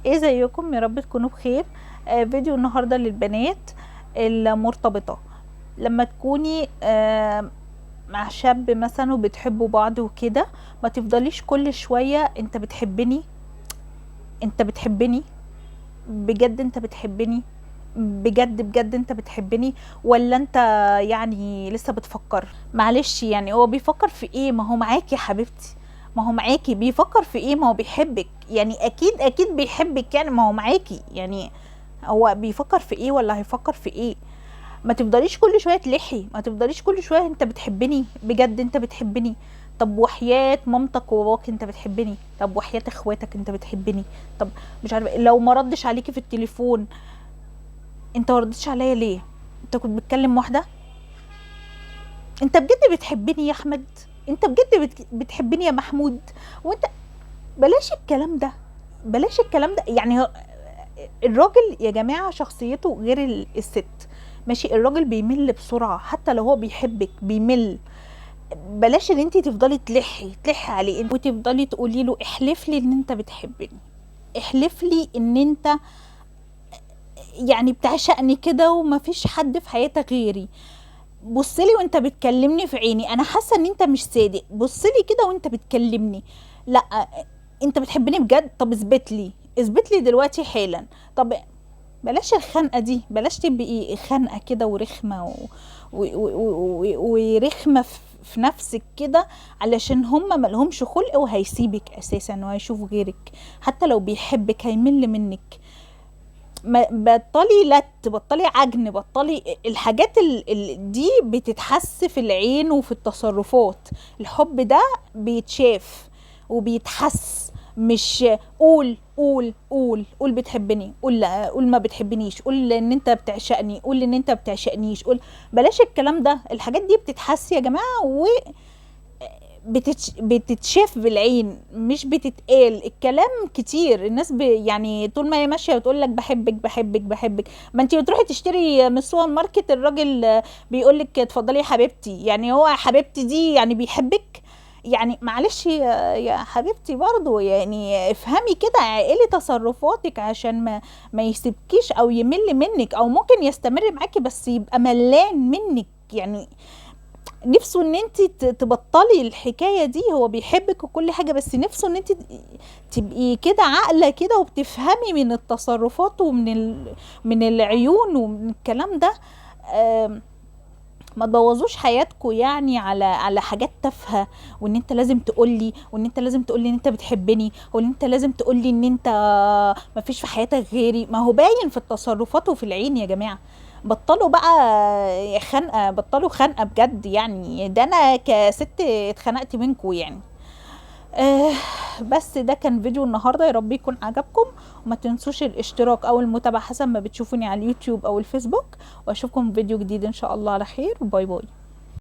ايه زيكم؟ يا رب تكونوا بخير. فيديو النهارده للبنات المرتبطه. لما تكوني مع شاب مثلا وبتحبوا بعض وكده، ما تفضليش كل شويه انت بتحبني، انت بتحبني بجد، انت بتحبني بجد بجد، انت بتحبني ولا انت يعني لسه بتفكر؟ معلش، يعني هو بيفكر في ايه؟ ما هو معاكي يا حبيبتي، ما هو معاكي. بيفكر في ايه؟ ما هو بيحبك، يعني اكيد اكيد بيحبك، يعني ما هو معاكي. يعني هو بيفكر في ايه ولا هيفكر في ايه؟ ما تفضليش كل شويه تلحي، ما تفضليش كل شويه انت بتحبني بجد، انت بتحبني. طب وحياة مامتك وباباك انت بتحبني؟ طب وحياة اخواتك انت بتحبني؟ طب مش عارفه، لو ما ردش عليكي في التليفون انت ما ردتش عليا ليه؟ انت كنت بتكلم واحده؟ انت بجد بتحبني يا احمد؟ انت بجد بتحبني يا محمود؟ وانت بلاش الكلام ده، بلاش الكلام ده. يعني الراجل يا جماعه شخصيته غير الست. ماشي، الراجل بيمل بسرعه حتى لو هو بيحبك بيمل. بلاش ان انت تفضلي تلحي عليه وتفضلي تقولي له احلف لي ان انت بتحبني، احلف لي ان انت يعني بتعشقني كده ومفيش حد في حياتك غيري. بصلي وانت بتكلمني في عيني، انا حاسه ان انت مش صادق. بصلي كده وانت بتكلمني. لا، انت بتحبني بجد؟ طب اثبت لي، اثبت لي دلوقتي حالا. طب بلاش الخنقه دي، بلاش تبقي خنقه كده ورخمه ورخمه في نفسك كده، علشان هم ملهمش خلق وهيسيبك اساسا وهيشوف غيرك. حتى لو بيحبك هيمل منك. بطلي لت، بطلي عجن، بطلي الحاجات دي بتتحس في العين وفي التصرفات. الحب ده بيتشاف وبيتحس. مش قول قول قول قول بتحبني، قول لا، قول ما بتحبنيش، قول ان انت بتعشقني، قول ان انت بتعشقنيش، قول. بلاش الكلام ده. الحاجات دي بتتحس يا جماعة بتتشاف بالعين، مش بتتقال. الكلام كتير، الناس يعني طول ما هي ماشيه وتقول لك بحبك بحبك بحبك. ما انت بتروحي تشتري من السوبر ماركت، الراجل بيقول لك اتفضلي يا حبيبتي، يعني هو حبيبتي دي يعني بيحبك؟ يعني معلش يا حبيبتي، برضو يعني افهمي كده، عقلي تصرفاتك عشان ما يسيبكيش او يمل منك، او ممكن يستمر معاكي بس يبقى ملان منك. يعني نفسه ان انت تبطلي الحكايه دي. هو بيحبك وكل حاجه، بس نفسه ان انت تبقي كده عاقله كده وبتفهمي من التصرفات ومن من العيون ومن الكلام ده. ما تبوظوش حياتكم يعني على حاجات تافهه. وان انت لازم تقولي، وان انت لازم تقولي ان انت بتحبني، وان انت لازم تقولي ان انت ما فيش في حياتك غيري. ما هو باين في التصرفات وفي العين يا جماعه. بطلوا بقى خنقه، بطلوا خنقه بجد. يعني ده انا كست اتخنقت منكم يعني. آه بس ده كان فيديو النهارده، يا رب يكون عجبكم. وما تنسوش الاشتراك او المتابعه حسب ما بتشوفوني على اليوتيوب او الفيسبوك. واشوفكم في فيديو جديد ان شاء الله على خير. باي باي.